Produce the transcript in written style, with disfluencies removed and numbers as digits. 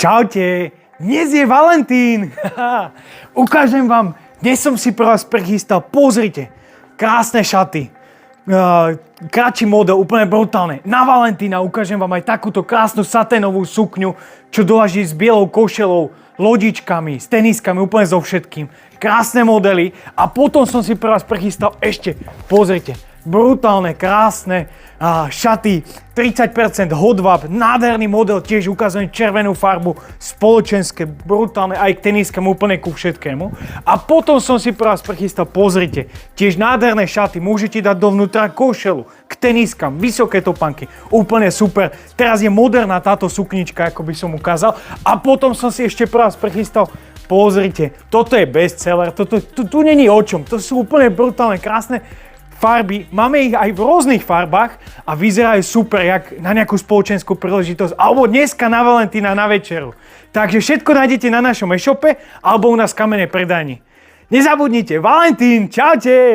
Čaute, dnes je Valentín. Ukážem vám, dnes som si pre vás prichystal, pozrite, krásne šaty. Kratší model, úplne brutálne. Na Valentína ukážem vám aj takúto krásnu saténovú sukňu, čo doláží s bielou košelou, lodičkami, s teniskami, úplne so všetkým. Krásne modely. A potom som si pre vás prichystal ešte, pozrite, brutálne, krásne šaty, 30% hodvab, nádherný model, tiež ukazujem červenú farbu, spoločenské, brutálne, aj k teniskám, úplne ku všetkému. A potom som si pre vás prichystal, pozrite, tiež nádherné šaty, môžete dať dovnútra košelu, k teniskám, vysoké topánky, úplne super. Teraz je moderná táto suknička, ako by som ukázal. A potom som si ešte pre vás prichystal, pozrite, toto je bestseller, tu není o čom, to sú úplne brutálne, krásne farby, máme ich aj v rôznych farbách a vyzerajú super, jak na nejakú spoločenskú príležitosť, alebo dneska na Valentína na večeru. Takže všetko nájdete na našom e-shope alebo u nás v kamennej predajni. Nezabudnite, Valentín, čaute!